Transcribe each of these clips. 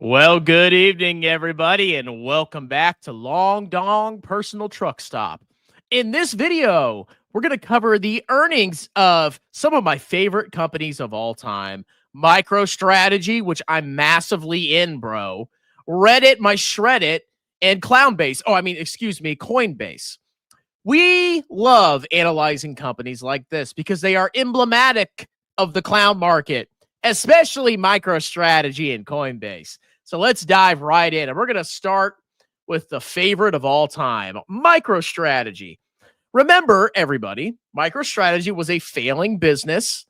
Well, good evening, everybody, and welcome back to Long Dong Personal Truck Stop. In this video, we're going to cover the earnings of some of my favorite companies of all time. MicroStrategy, which I'm massively in, bro. Reddit, my Shreddit, and Coinbase. We love analyzing companies like this because they are emblematic of the clown market, especially MicroStrategy and Coinbase. So let's dive right in. And we're going to start with the favorite of all time, MicroStrategy. Remember, everybody, MicroStrategy was a failing business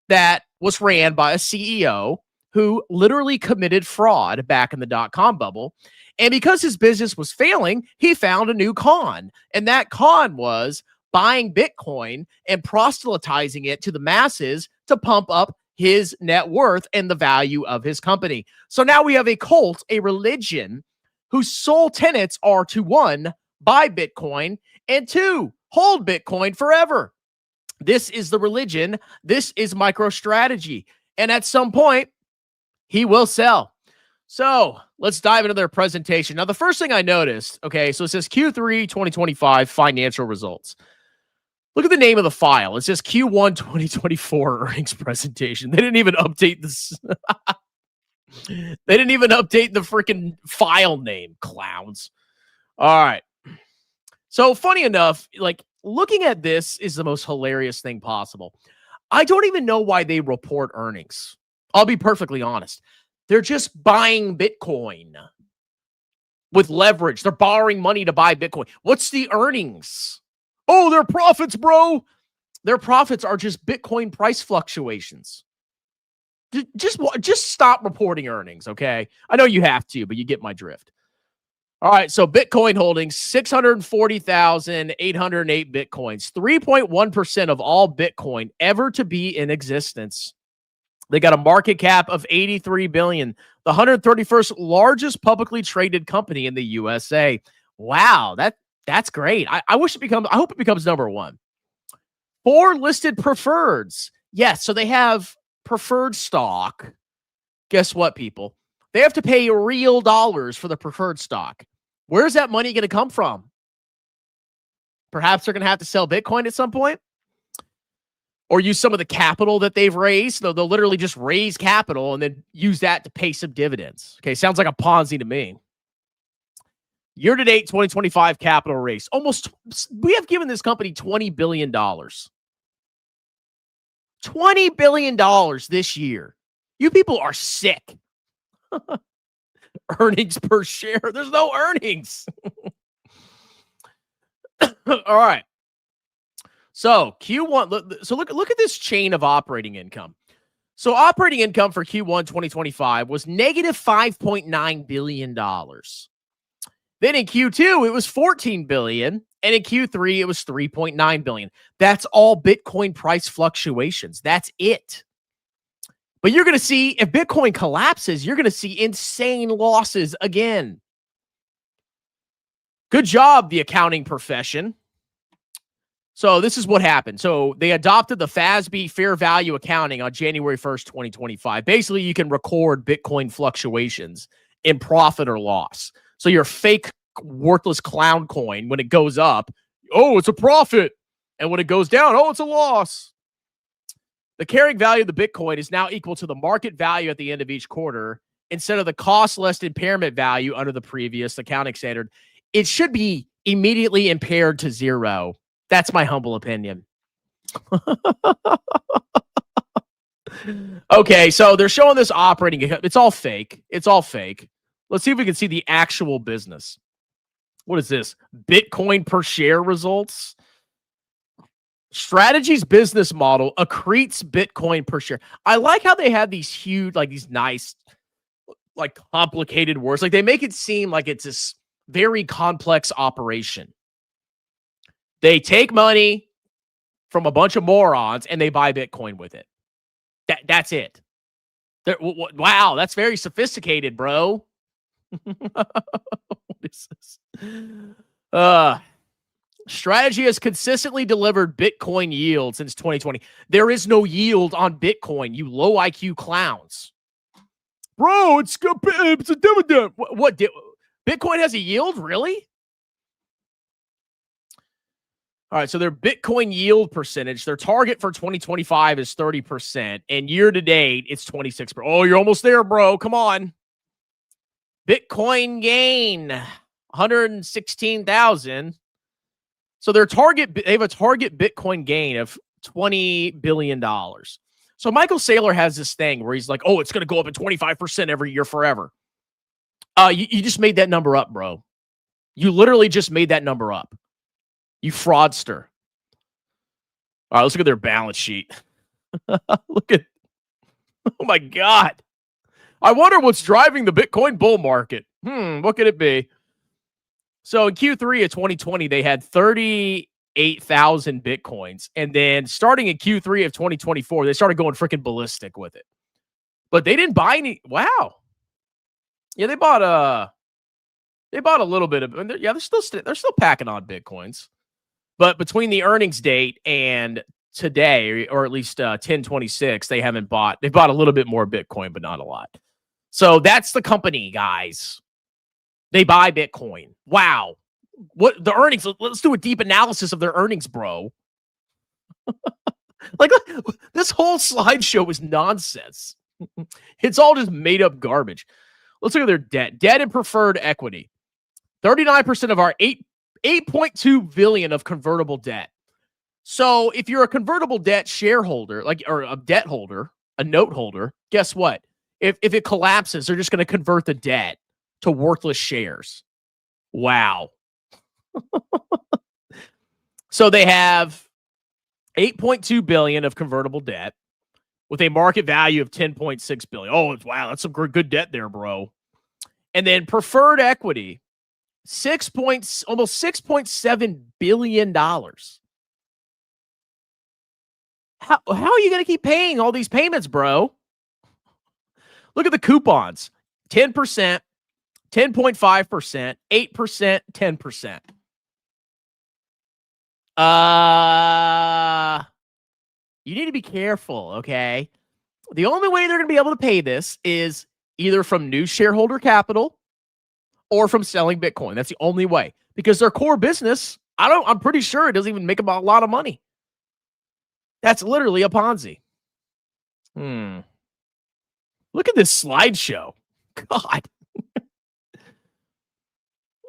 that was ran by a CEO who literally committed fraud back in the dot-com bubble. And because his business was failing, he found a new con. And that con was buying Bitcoin and proselytizing it to the masses to pump up his net worth and the value of his company. So now we have a cult, a religion, whose sole tenets are to, one, buy Bitcoin, and two, hold Bitcoin forever. This is the religion. This is MicroStrategy. And at some point, he will sell. So let's dive into their presentation. Now, the first thing I noticed, okay, so it says Q3 2025 financial results. Look at the name of the file. It says Q1 2024 earnings presentation. They didn't even update this. They didn't even update the freaking file name, clowns. All right. So funny enough, like looking at this is the most hilarious thing possible. I don't even know why they report earnings. I'll be perfectly honest. They're just buying Bitcoin with leverage. They're borrowing money to buy Bitcoin. What's the earnings? Oh, their profits, bro. Their profits are just Bitcoin price fluctuations. Just stop reporting earnings, okay? I know you have to, but you get my drift. All right, so Bitcoin holdings, 640,808 Bitcoins, 3.1% of all Bitcoin ever to be in existence. They got a market cap of $83 billion, the 131st largest publicly traded company in the USA. Wow, that's great. I hope it becomes number one. 4 listed preferreds. Yes, so they have preferred stock. Guess what, people? They have to pay real dollars for the preferred stock. Where's that money going to come from? Perhaps they're going to have to sell Bitcoin at some point or use some of the capital that they've raised. They'll literally just raise capital and then use that to pay some dividends. Okay, sounds like a Ponzi to me. Year-to-date 2025 capital raise. We have given this company $20 billion. $20 billion this year. You people are sick. Earnings per share. There's no earnings. All right. So Q1, so look at this chain of operating income. So operating income for Q1 2025 was negative $5.9 billion. Then in Q2, it was $14 billion. And in Q3, it was $3.9 billion. That's all Bitcoin price fluctuations. That's it. But you're going to see, if Bitcoin collapses, you're going to see insane losses again. Good job, the accounting profession. So this is what happened. So they adopted the FASB fair value accounting on January 1st, 2025. Basically, you can record Bitcoin fluctuations in profit or loss. So your fake worthless clown coin, when it goes up, oh, it's a profit. And when it goes down, oh, it's a loss. The carrying value of the Bitcoin is now equal to the market value at the end of each quarter instead of the cost less impairment value under the previous accounting standard. It should be immediately impaired to 0. That's my humble opinion. Okay, so they're showing this operating. It's all fake. It's all fake. Let's see if we can see the actual business. What is this? Bitcoin per share results. Strategy's business model accretes Bitcoin per share. I like how they have these huge, like these nice, like complicated words. Like they make it seem like it's this very complex operation. They take money from a bunch of morons and they buy Bitcoin with it. That's it. Wow, that's very sophisticated, bro. What is this? Strategy has consistently delivered Bitcoin yield since 2020. There is no yield on Bitcoin, you low IQ clowns. Bro, it's a dividend. What Bitcoin has a yield? Really? All right, so their Bitcoin yield percentage, their target for 2025 is 30%, and year to date, it's 26%. Oh, you're almost there, bro. Come on. Bitcoin gain, 116,000. So their target, they have a target Bitcoin gain of $20 billion. So Michael Saylor has this thing where he's like, oh, it's going to go up at 25% every year forever. You just made that number up, bro. You literally just made that number up. You fraudster. All right, let's look at their balance sheet. Look at, oh my God. I wonder what's driving the Bitcoin bull market. What could it be? So in Q3 of 2020, they had 38,000 Bitcoins. And then starting in Q3 of 2024, they started going freaking ballistic with it. But they didn't buy any. Wow. Yeah, they bought a little bit of, yeah, they're still packing on Bitcoins. But between the earnings date and today, or at least 10/26, they bought a little bit more Bitcoin, but not a lot. So that's the company, guys. They buy Bitcoin. Wow. What the earnings? Let's do a deep analysis of their earnings, bro. Like, this whole slideshow is nonsense. It's all just made up garbage. Let's look at their debt. Debt and preferred equity. 39% of our 8.2 billion of convertible debt. So if you're a convertible debt shareholder, or a debt holder, a note holder, guess what? If it collapses, they're just going to convert the debt to worthless shares. Wow. So they have 8.2 billion of convertible debt with a market value of 10.6 billion. Oh, wow, that's some good debt there, bro. And then preferred equity, almost $6.7 billion. How are you going to keep paying all these payments, bro? Look at the coupons. 10%, 10.5%, 8%, 10%. You need to be careful, okay? The only way they're going to be able to pay this is either from new shareholder capital or from selling Bitcoin. That's the only way. Because their core business, I'm pretty sure it doesn't even make a lot of money. That's literally a Ponzi. Look at this slideshow. God.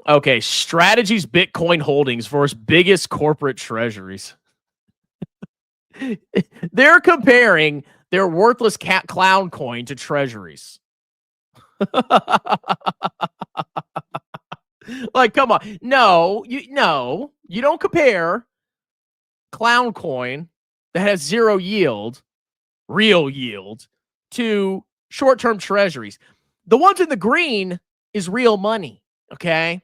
Okay, Strategy's Bitcoin holdings versus biggest corporate treasuries. They're comparing their worthless clown coin to treasuries. Like, come on. No, you don't compare clown coin that has zero yield, real yield, to short-term treasuries. The ones in the green is real money, okay?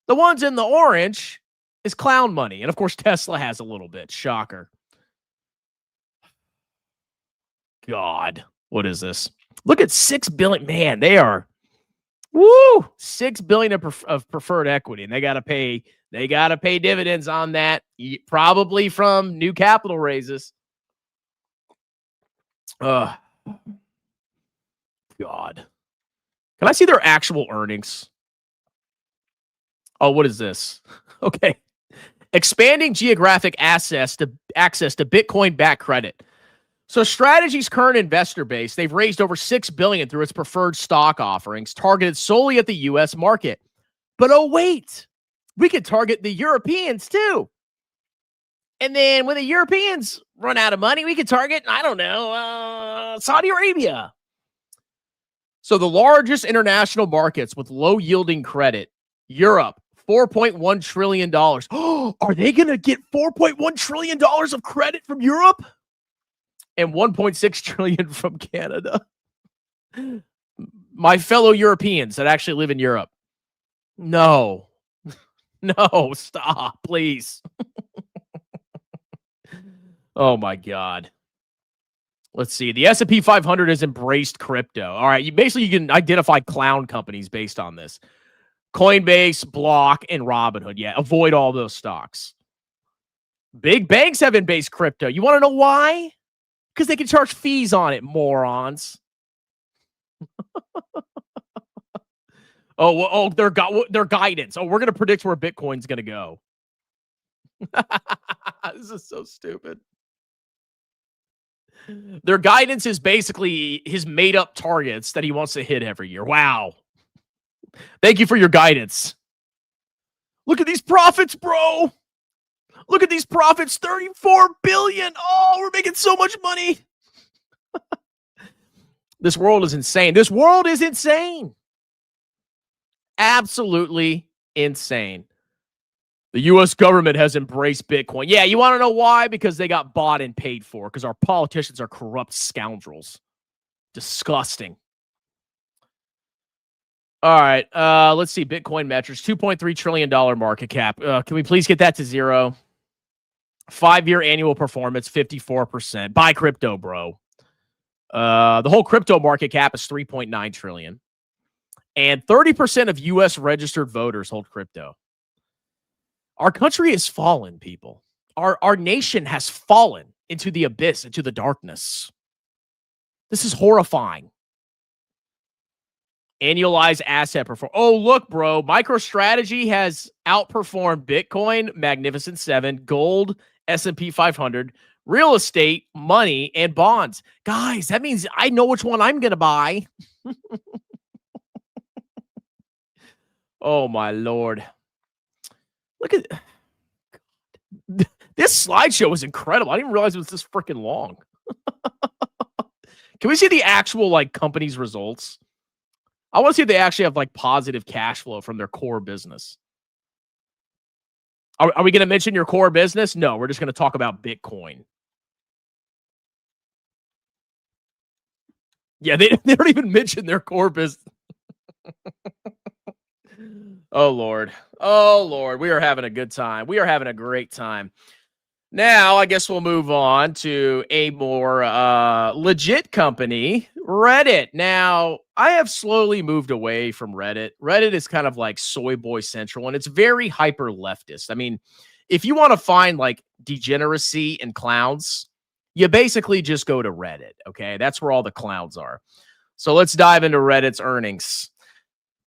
The ones in the orange is clown money. And, of course, Tesla has a little bit. Shocker. God, what is this? Look at 6 billion. Man, they are, woo, 6 billion of preferred equity. And they got to pay dividends on that, probably from new capital raises. God. Can I see their actual earnings? Oh, what is this? Okay. Expanding geographic access to Bitcoin-backed credit. So Strategy's current investor base, they've raised over $6 billion through its preferred stock offerings targeted solely at the U.S. market. But oh, wait, we could target the Europeans too. And then when the Europeans run out of money, we could target, I don't know, Saudi Arabia. So the largest international markets with low-yielding credit, Europe, $4.1 trillion. Oh, are they going to get $4.1 trillion of credit from Europe? And $1.6 trillion from Canada. My fellow Europeans that actually live in Europe. No, stop, please. Oh my God. Let's see. The S&P 500 has embraced crypto. All right. You can identify clown companies based on this. Coinbase, Block, and Robinhood. Yeah, avoid all those stocks. Big banks have embraced crypto. You want to know why? Because they can charge fees on it, morons. Oh, well, their guidance. Oh, we're going to predict where Bitcoin's going to go. This is so stupid. Their guidance is basically his made up targets that he wants to hit every year. Wow. Thank you for your guidance. Look at these profits, bro. Look at these profits. 34 billion. Oh, we're making so much money. This world is insane. This world is insane. Absolutely insane. The U.S. government has embraced Bitcoin. Yeah, you want to know why? Because they got bought and paid for. Because our politicians are corrupt scoundrels. Disgusting. All right, let's see. Bitcoin metrics. $2.3 trillion market cap. Can we please get that to zero? 5-year annual performance, 54%. Buy crypto, bro. The whole crypto market cap is $3.9 trillion. And 30% of U.S. registered voters hold crypto. Our country has fallen, people. Our nation has fallen into the abyss, into the darkness. This is horrifying. Annualized asset performance. Oh, look, bro. MicroStrategy has outperformed Bitcoin, Magnificent 7, gold, S&P 500, real estate, money, and bonds. Guys, that means I know which one I'm going to buy. Oh, my Lord. Look at this slideshow was incredible. I didn't realize it was this freaking long. Can we see the actual like company's results? I want to see if they actually have like positive cash flow from their core business. Are we going to mention your core business? No, we're just going to talk about Bitcoin. Yeah, they don't even mention their core business. Oh, Lord. Oh, Lord. We are having a good time. We are having a great time. Now, I guess we'll move on to a more legit company, Reddit. Now, I have slowly moved away from Reddit. Reddit is kind of like soy boy central, and it's very hyper leftist. I mean, if you want to find like degeneracy and clowns, you basically just go to Reddit, okay? That's where all the clowns are. So let's dive into Reddit's earnings.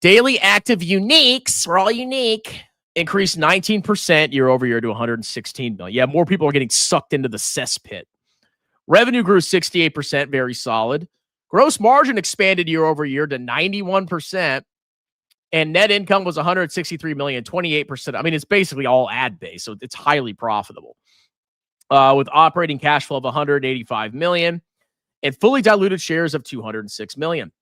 Daily active uniques, we're all unique, increased 19% year over year to 116 million. Yeah, more people are getting sucked into the cesspit. Revenue grew 68%, very solid. Gross margin expanded year over year to 91%. And net income was 163 million, 28%. I mean, it's basically all ad-based, so it's highly profitable. With operating cash flow of 185 million and fully diluted shares of 206 million.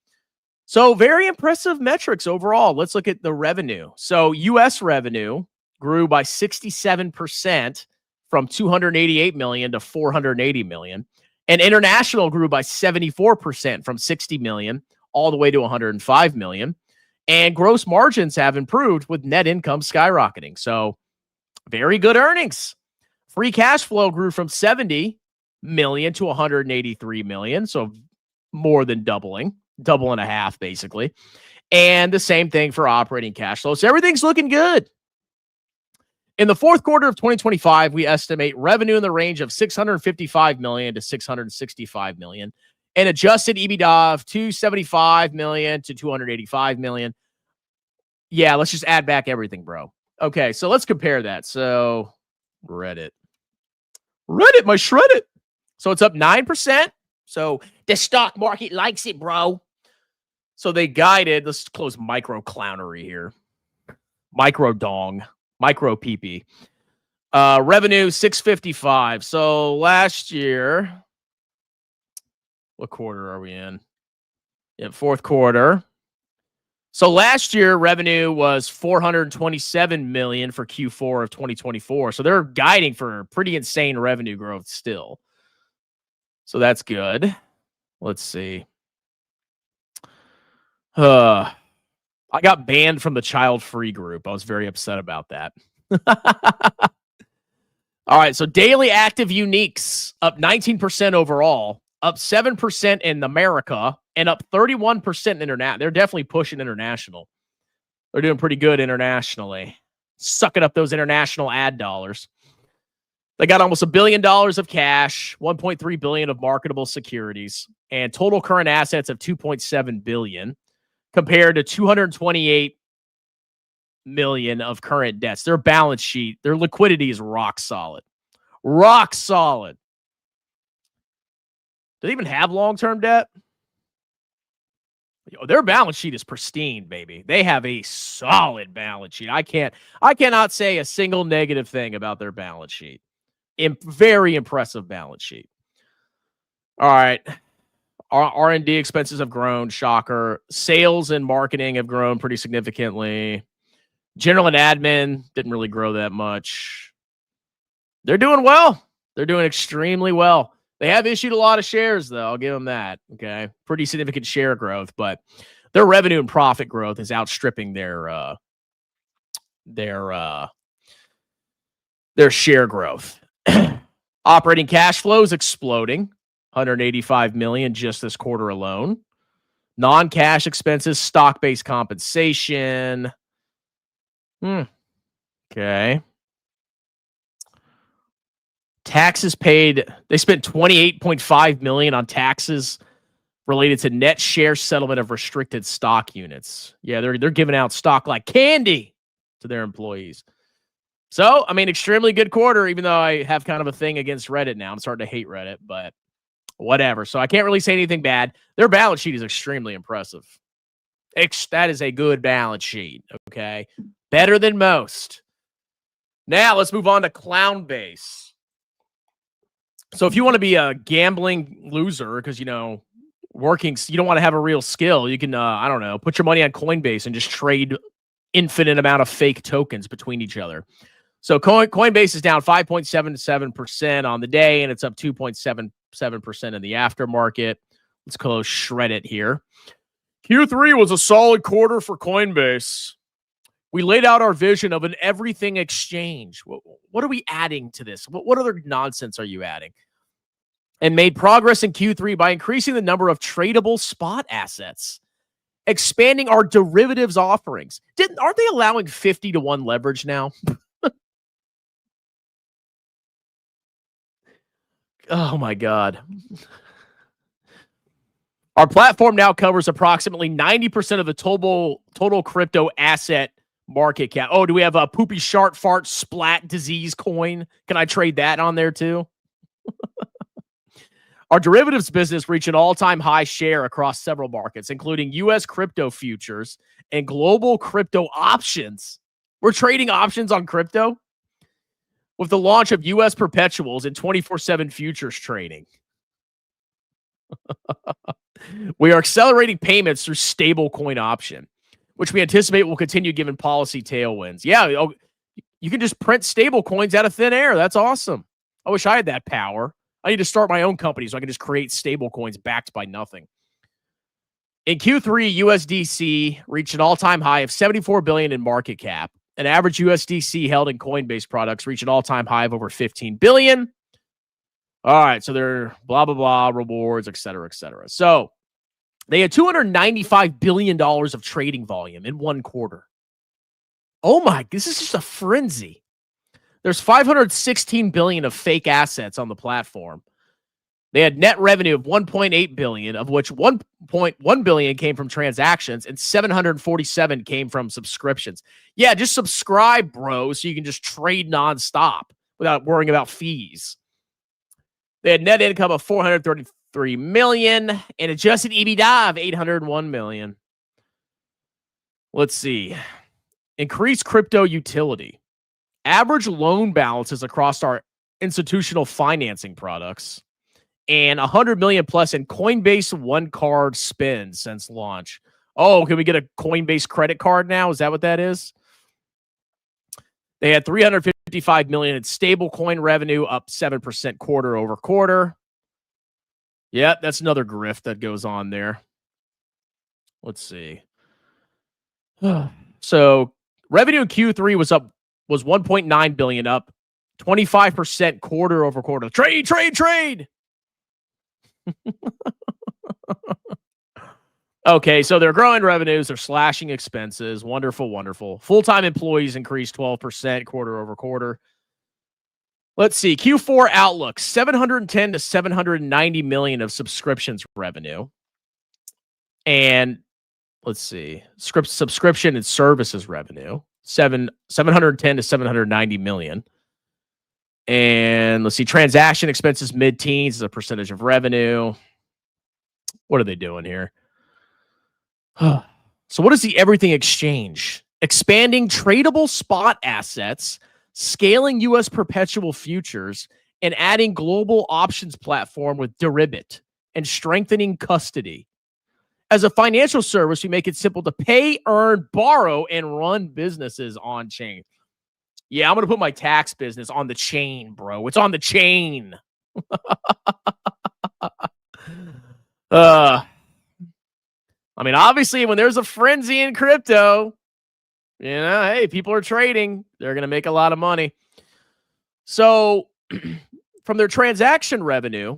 So very impressive metrics overall. Let's look at the revenue. So U.S. revenue grew by 67% from 288 million to 480 million. And international grew by 74% from 60 million all the way to 105 million. And gross margins have improved with net income skyrocketing. So very good earnings. Free cash flow grew from 70 million to 183 million. So more than doubling. Double and a half, basically. And the same thing for operating cash flow. So everything's looking good. In the fourth quarter of 2025, we estimate revenue in the range of 655 million to 665 million and adjusted EBITDA of 275 million to 285 million. Yeah, let's just add back everything, bro. Okay, so let's compare that. So Reddit, my shreddit. So it's up 9%. So the stock market likes it, bro. So they guided, let's close micro clownery here. Micro dong, micro peepee. Revenue 655. So last year, what quarter are we in? Yeah, fourth quarter. So last year, revenue was 427 million for Q4 of 2024. So they're guiding for pretty insane revenue growth still. So that's good. Let's see. I got banned from the child-free group. I was very upset about that. All right, so daily active uniques up 19% overall, up 7% in America, and up 31% international. They're definitely pushing international. They're doing pretty good internationally. Sucking up those international ad dollars. They got almost $1 billion of cash, $1.3 billion of marketable securities, and total current assets of $2.7 billion compared to $228 million of current debts. Their balance sheet, their liquidity is rock solid. Rock solid. Do they even have long-term debt? Their balance sheet is pristine, baby. They have a solid balance sheet. I cannot say a single negative thing about their balance sheet. Very impressive balance sheet. All right. R&D expenses have grown. Shocker. Sales and marketing have grown pretty significantly. General and admin didn't really grow that much. They're doing well. They're doing extremely well. They have issued a lot of shares, though. I'll give them that. Okay. Pretty significant share growth, but their revenue and profit growth is outstripping their share growth. Operating cash flow is exploding. $185 million just this quarter alone. Non-cash expenses, stock-based compensation. Okay. Taxes paid. They spent $28.5 million on taxes related to net share settlement of restricted stock units. Yeah, they're giving out stock like candy to their employees. So, I mean, extremely good quarter, even though I have kind of a thing against Reddit now. I'm starting to hate Reddit, but whatever. So I can't really say anything bad. Their balance sheet is extremely impressive. That is a good balance sheet, okay? Better than most. Now, let's move on to Coinbase. So if you want to be a gambling loser because, you don't want to have a real skill, you can, I don't know, put your money on Coinbase and just trade infinite amount of fake tokens between each other. So Coinbase is down 5.77% on the day, and it's up 2.77% in the aftermarket. Let's close shred it here. Q3 was a solid quarter for Coinbase. We laid out our vision of an everything exchange. What are we adding to this? What other nonsense are you adding? And made progress in Q3 by increasing the number of tradable spot assets, expanding our derivatives offerings. Aren't they allowing 50-to-1 leverage now? Oh my God. Our platform now covers approximately 90% of the total crypto asset market cap. Oh, do we have a poopy shark fart splat disease coin? Can I trade that on there too? Our derivatives business reached an all-time high share across several markets, including U.S. crypto futures and global crypto options. We're trading options on crypto with the launch of U.S. perpetuals and 24/7 futures trading. We are accelerating payments through stablecoin option, which we anticipate will continue given policy tailwinds. Yeah, you can just print stablecoins out of thin air. That's awesome. I wish I had that power. I need to start my own company so I can just create stablecoins backed by nothing. In Q3, USDC reached an all-time high of $74 billion in market cap. An average USDC held in Coinbase products reached an all-time high of over $15 billion. All right, so they're blah, blah, blah, rewards, et cetera, et cetera. So they had $295 billion of trading volume in one quarter. Oh my, this is just a frenzy. There's $516 billion of fake assets on the platform. They had net revenue of $1.8 billion, of which $1.1 billion came from transactions and $747 came from subscriptions. Yeah, just subscribe, bro, so you can just trade nonstop without worrying about fees. They had net income of $433 million and adjusted EBITDA of $801 million. Let's see. Increased crypto utility. Average loan balances across our institutional financing products and $100 million plus in Coinbase One Card spends since launch. Oh, can we get a Coinbase credit card now? Is that what that is? They had $355 million in stablecoin revenue, up 7% quarter over quarter. Yeah, that's another grift that goes on there. Let's see. So revenue in Q3 was 1.9 billion, up 25% quarter over quarter. Trade. Okay, so they're growing revenues, they're slashing expenses. Wonderful. Full-time employees increased 12% quarter over quarter. Let's see. Q4 outlook, 710 to 790 million of subscriptions revenue. And let's see. Subscription and services revenue, 710 to 790 million. And let's see, transaction expenses mid-teens as a percentage of revenue. What are they doing here? So what is the everything exchange? Expanding tradable spot assets, scaling U.S. perpetual futures, and adding global options platform with Deribit and strengthening custody. As a financial service, we make it simple to pay, earn, borrow, and run businesses on chain. Yeah, I'm going to put my tax business on the chain, bro. It's on the chain. I mean, obviously, when there's a frenzy in crypto, hey, people are trading. They're going to make a lot of money. So from their transaction revenue,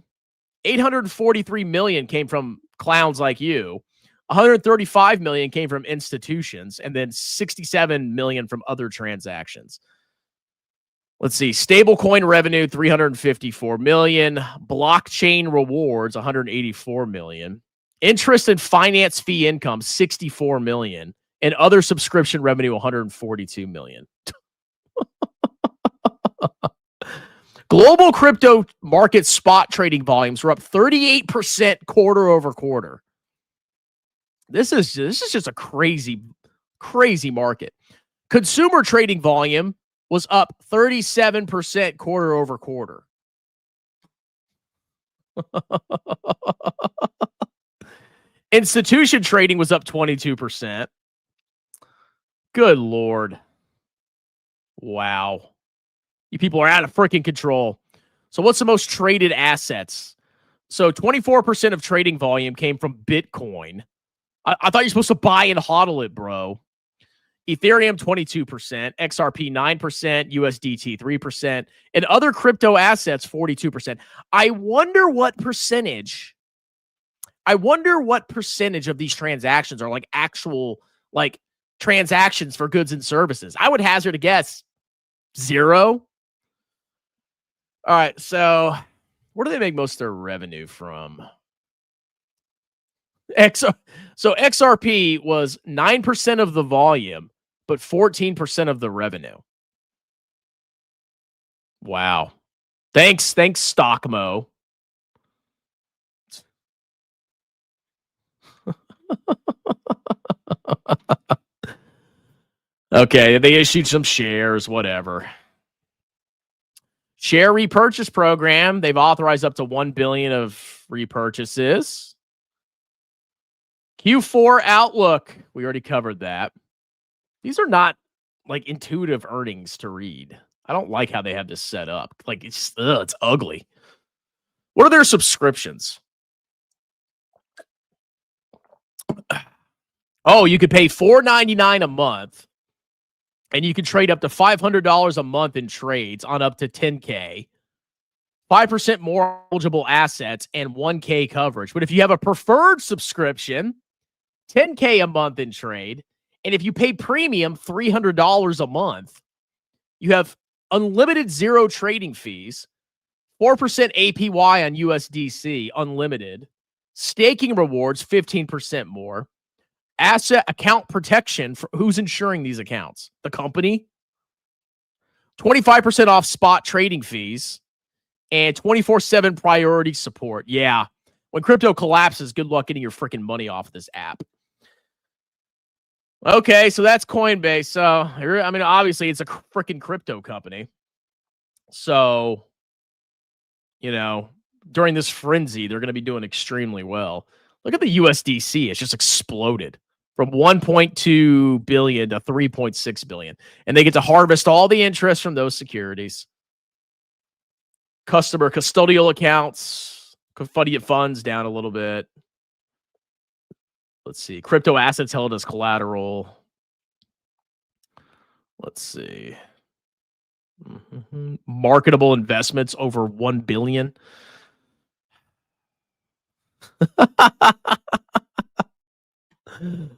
843 million came from clowns like you. 135 million came from institutions, and then 67 million from other transactions. Let's see. Stablecoin revenue, 354 million. Blockchain rewards, 184 million. Interest and finance fee income, 64 million. And other subscription revenue, 142 million. Global crypto market spot trading volumes were up 38% quarter over quarter. This is just a crazy market. Consumer trading volume was up 37% quarter over quarter. Institution trading was up 22%. Good Lord. Wow. You people are out of freaking control. So what's the most traded assets? So 24% of trading volume came from Bitcoin. I thought you're supposed to buy and hodl it, bro. Ethereum, 22%, XRP, 9%, USDT, 3%, and other crypto assets, 42%. I wonder what percentage of these transactions are like actual like transactions for goods and services. I would hazard a guess 0. All right, so where do they make most of their revenue from? So XRP was 9% of the volume, but 14% of the revenue. Wow. Thanks, Stockmo. Okay, they issued some shares, whatever. Share repurchase program. They've authorized up to 1 billion of repurchases. Q4 outlook. We already covered that. These are not like intuitive earnings to read. I don't like how they have this set up. Like it's ugly. What are their subscriptions? Oh, you could pay $4.99 a month, and you can trade up to $500 a month in trades on up to 10K. 5% more eligible assets and 1K coverage. But if you have a preferred subscription, 10K a month in trade, and if you pay premium $300 a month, you have unlimited zero trading fees, 4% APY on USDC, unlimited, staking rewards 15% more, asset account protection for who's insuring these accounts? The company. 25% off spot trading fees and 24/7 priority support. Yeah. When crypto collapses, good luck getting your freaking money off this app. Okay, so that's Coinbase. So, I mean, obviously, it's a freaking crypto company. So, during this frenzy, they're going to be doing extremely well. Look at the USDC. It's just exploded from 1.2 billion to 3.6 billion. And they get to harvest all the interest from those securities. Customer custodial accounts, funds down a little bit. Let's see. Crypto assets held as collateral. Let's see. Marketable investments over 1 billion.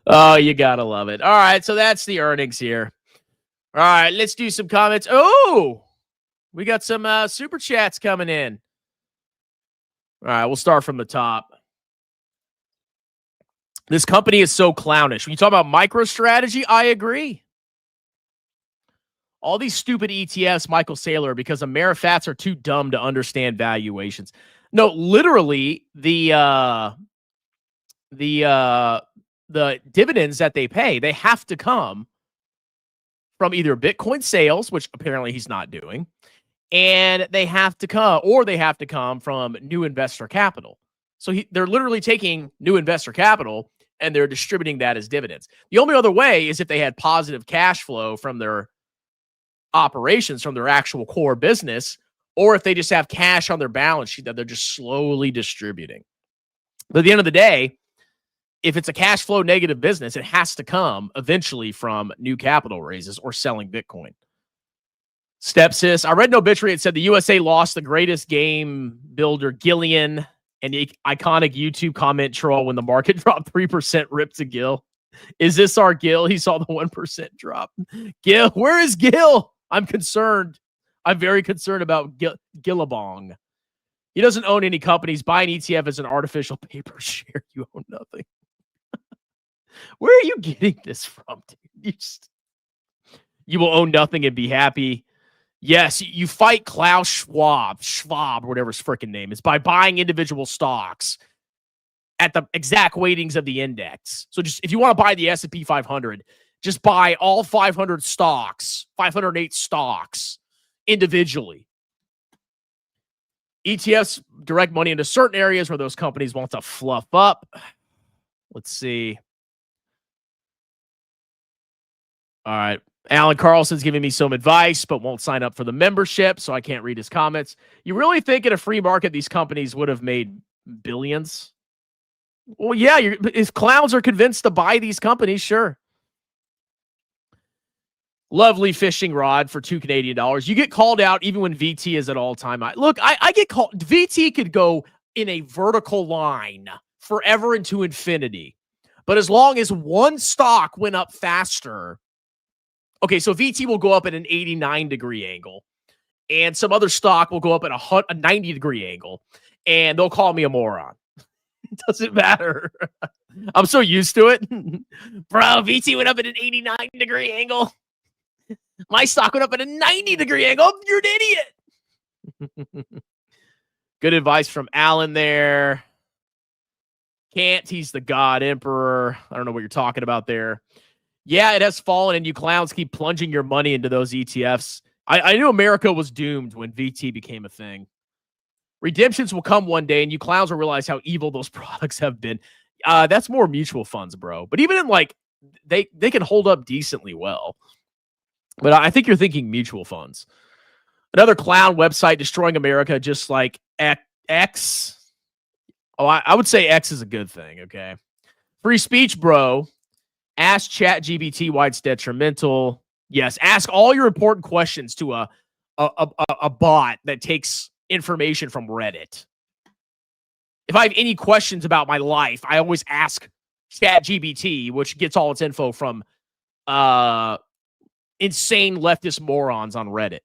Oh, you gotta love it. All right, so that's the earnings here. All right, let's do some comments. Oh, We got some super chats coming in. All right, we'll start from the top. This company is so clownish. When you talk about MicroStrategy, I agree. All these stupid ETFs, Michael Saylor, because Amerifats are too dumb to understand valuations. No, literally, the dividends that they pay, they have to come from either Bitcoin sales, which apparently he's not doing, and they have to come from new investor capital. So they're literally taking new investor capital and they're distributing that as dividends. The only other way is if they had positive cash flow from their operations, from their actual core business, or if they just have cash on their balance sheet that they're just slowly distributing. But at the end of the day, if it's a cash flow negative business, it has to come eventually from new capital raises or selling Bitcoin. Stepsis, I read an obituary. It said the USA lost the greatest game builder, Gillian, and the iconic YouTube comment troll when the market dropped 3%, ripped to Gil. Is this our Gil? He saw the 1% drop. Gil, where is Gil? I'm concerned. I'm very concerned about Gillabong. He doesn't own any companies. Buying ETF as an artificial paper share. You own nothing. Where are you getting this from, dude? You will own nothing and be happy. Yes, you fight Klaus Schwab, or whatever his freaking name is, by buying individual stocks at the exact weightings of the index. So just if you want to buy the S&P 500, just buy all 500 stocks, 508 stocks individually. ETFs direct money into certain areas where those companies want to fluff up. Let's see. All right. Alan Carlson's giving me some advice, but won't sign up for the membership, so I can't read his comments. You really think in a free market these companies would have made billions? Well, yeah, if clowns are convinced to buy these companies, sure. Lovely fishing rod for $2 Canadian. You get called out even when VT is at all-time high. Look, I get called. VT could go in a vertical line forever into infinity. But as long as one stock went up faster, okay, so VT will go up at an 89-degree angle, and some other stock will go up at a 90-degree angle, and they'll call me a moron. It doesn't matter. I'm so used to it. Bro, VT went up at an 89-degree angle. My stock went up at a 90-degree angle. You're an idiot. Good advice from Alan there. Can't. He's the God Emperor. I don't know what you're talking about there. Yeah, it has fallen, and you clowns keep plunging your money into those ETFs. I knew America was doomed when VT became a thing. Redemptions will come one day, and you clowns will realize how evil those products have been. That's more mutual funds, bro. But even in, like, they can hold up decently well. But I think you're thinking mutual funds. Another clown website destroying America, just like X. Oh, I would say X is a good thing, okay? Free speech, bro. Ask ChatGPT why it's detrimental. Yes, ask all your important questions to a bot that takes information from Reddit. If I have any questions about my life, I always ask ChatGPT, which gets all its info from insane leftist morons on Reddit.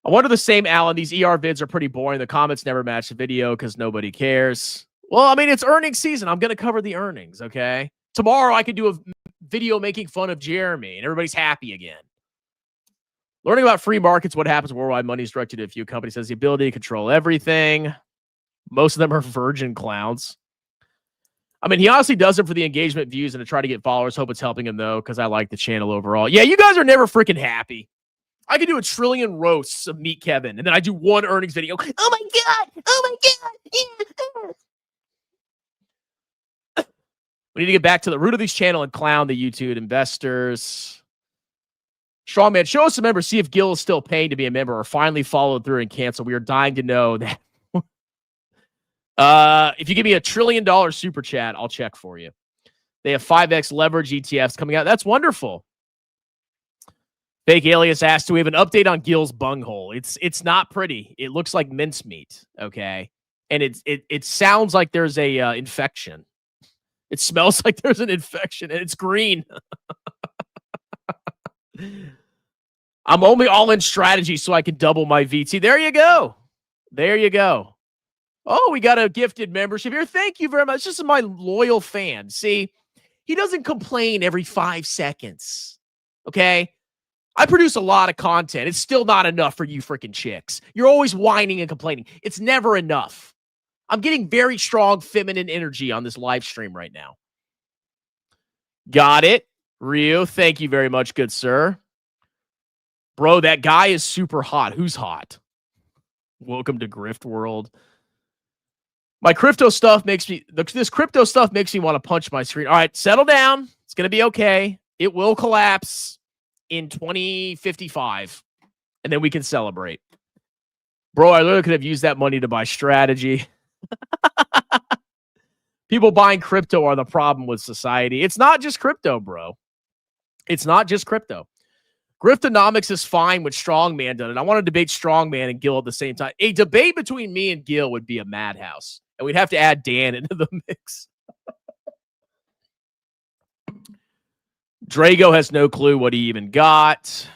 I wonder the same, Alan. These ER vids are pretty boring. The comments never match the video because nobody cares. Well, I mean, it's earnings season. I'm going to cover the earnings, okay? Tomorrow, I could do a video making fun of Jeremy, and everybody's happy again. Learning about free markets, what happens worldwide, money is directed to a few companies, has the ability to control everything. Most of them are virgin clowns. I mean, he honestly does it for the engagement views and to try to get followers. Hope it's helping him, though, because I like the channel overall. Yeah, you guys are never freaking happy. I could do 1 trillion roasts of Meet Kevin, and then I do one earnings video. Oh, my God. Oh, my God. Yeah. We need to get back to the root of this channel and clown the YouTube investors. Strongman, show us a member. See if Gil is still paying to be a member or finally followed through and canceled. We are dying to know that. If you give me $1 trillion super chat, I'll check for you. They have 5x leverage ETFs coming out. That's wonderful. Fake Alias asked, do we have an update on Gil's bunghole? It's not pretty. It looks like mincemeat, okay? And it sounds like there's a infection. It smells like there's an infection, and it's green. I'm only all in strategy so I can double my VT. There you go. There you go. Oh, we got a gifted membership here. Thank you very much. This is my loyal fan. See, he doesn't complain every 5 seconds. Okay? I produce a lot of content. It's still not enough for you freaking chicks. You're always whining and complaining. It's never enough. I'm getting very strong feminine energy on this live stream right now. Got it. Rio, thank you very much, good sir. Bro, that guy is super hot. Who's hot? Welcome to Grift World. My crypto stuff makes me, this crypto stuff makes me want to punch my screen. All right, settle down. It's going to be okay. It will collapse in 2055, and then we can celebrate. Bro, I literally could have used that money to buy strategy. People buying crypto are the problem with society. It's not just crypto, bro. It's not just crypto. Griftonomics is fine with Strongman done it. I want to debate Strongman and Gil at the same time. A debate between me and Gil would be a madhouse. And we'd have to add Dan into the mix. Drago has no clue what he even got.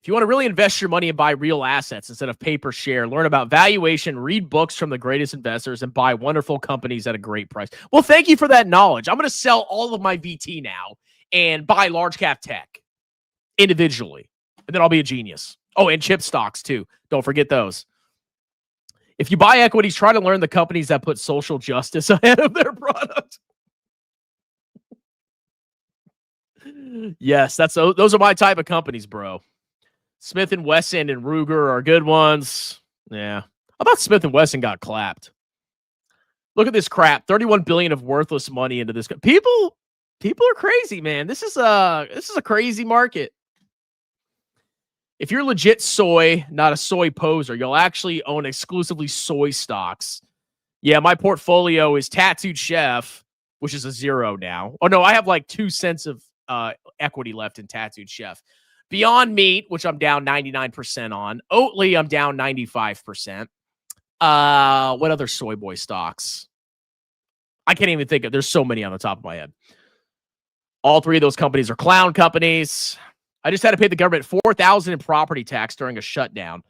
If you want to really invest your money and buy real assets instead of paper share, learn about valuation, read books from the greatest investors, and buy wonderful companies at a great price. Well, thank you for that knowledge. I'm going to sell all of my VT now and buy large cap tech individually, and then I'll be a genius. Oh, and chip stocks too. Don't forget those. If you buy equities, try to learn the companies that put social justice ahead of their product. Yes, those are my type of companies, bro. Smith & Wesson and Ruger are good ones. Yeah. I thought Smith & Wesson got clapped. Look at this crap. 31 billion of worthless money into this. People are crazy, man. This is a crazy market. If you're legit soy, not a soy poser, you'll actually own exclusively soy stocks. Yeah, my portfolio is Tattooed Chef, which is a 0 now. Oh, no, I have like 2 cents of equity left in Tattooed Chef. Beyond Meat, which I'm down 99% on. Oatly, I'm down 95%. What other soy boy stocks? I can't even think of. There's so many on the top of my head. All 3 of those companies are clown companies. I just had to pay the government $4,000 in property tax during a shutdown.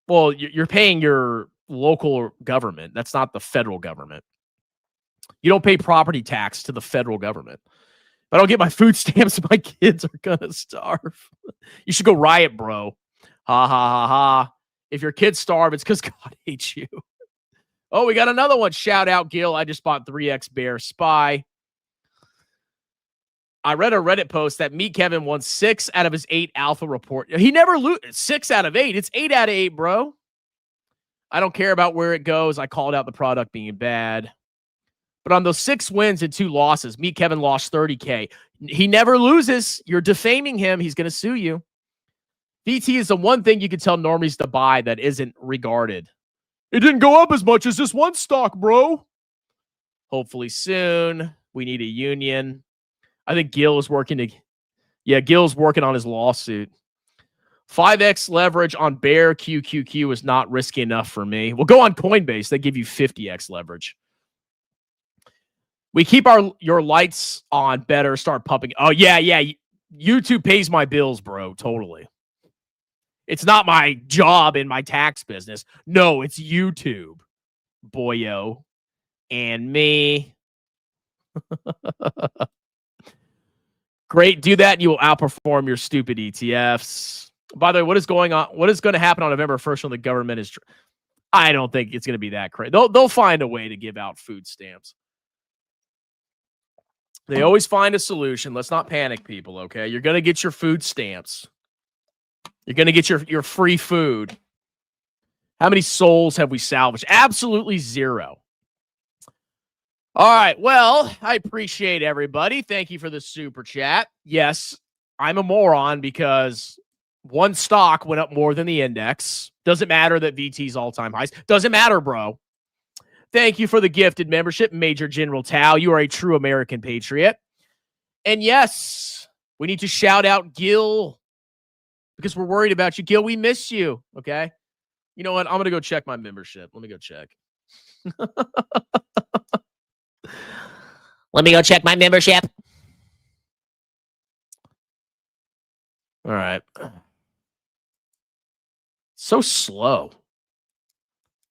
Well, you're paying your local government. That's not the federal government. You don't pay property tax to the federal government. If I don't get my food stamps, my kids are going to starve. You should go riot, bro. Ha, ha, ha, ha. If your kids starve, it's because God hates you. Oh, we got another one. Shout out, Gil. I just bought 3X Bear Spy. I read a Reddit post that Meat Kevin won 6 out of his 8 alpha report. He never lose 6 out of 8. It's 8 out of 8, bro. I don't care about where it goes. I called out the product being bad. But on those 6 wins and 2 losses, Meat Kevin lost 30K. He never loses. You're defaming him. He's going to sue you. VT is the one thing you can tell normies to buy that isn't regarded. It didn't go up as much as this one stock, bro. Hopefully soon. We need a union. I think Gil is working to... Yeah, Gil's working on his lawsuit. 5x leverage on Bear QQQ is not risky enough for me. We'll go on Coinbase. They give you 50x leverage. We keep your lights on better. Start pumping. Oh, yeah. YouTube pays my bills, bro. Totally. It's not my job in my tax business. No, it's YouTube. Boyo. And me. Great. Do that and you will outperform your stupid ETFs. By the way, what is going on? What is going to happen on November 1st when the government is... I don't think it's going to be that crazy. They'll find a way to give out food stamps. They always find a solution. Let's not panic, people, okay? You're going to get your food stamps. You're going to get your free food. How many souls have we salvaged? Absolutely 0. All right. Well, I appreciate everybody. Thank you for the super chat. Yes, I'm a moron because one stock went up more than the index. Doesn't matter that VT's all-time highs. Doesn't matter, bro. Thank you for the gifted membership, Major General Tao. You are a true American patriot. And yes, we need to shout out Gil because we're worried about you. Gil, we miss you, okay? You know what? I'm going to go check my membership. Let me go check. Let me go check my membership. All right. So slow.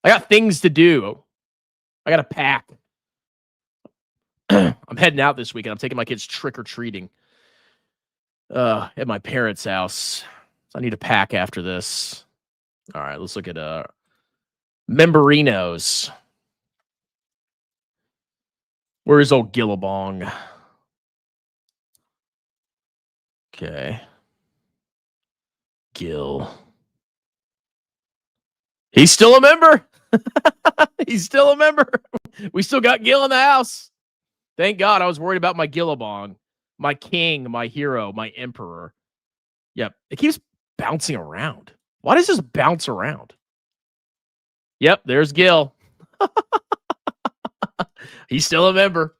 I got things to do. I got to pack. I'm heading out this weekend. I'm taking my kids trick-or-treating at my parents' house. So I need to pack after this. All right, let's look at Memberinos. Where is old Gillabong? Okay. Gil. He's still a member. He's still a member. We still got Gil in the house. Thank God. I was worried about my Gillabong, my king, my hero, my emperor. Yep. It keeps bouncing around. Why does this bounce around? Yep. There's Gil. He's still a member.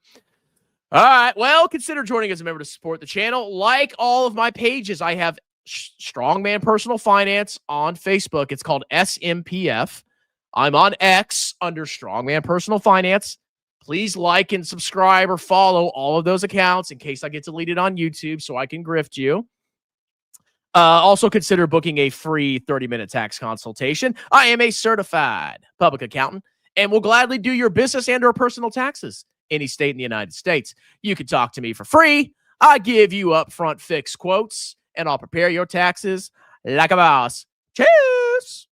All right. Well, consider joining as a member to support the channel. Like all of my pages, I have Strongman Personal Finance on Facebook. It's called SMPF. I'm on X under Strongman Personal Finance. Please like and subscribe or follow all of those accounts in case I get deleted on YouTube so I can grift you. Also consider booking a free 30-minute tax consultation. I am a certified public accountant and will gladly do your business and or personal taxes any state in the United States. You can talk to me for free. I give you upfront fixed quotes and I'll prepare your taxes like a boss. Cheers!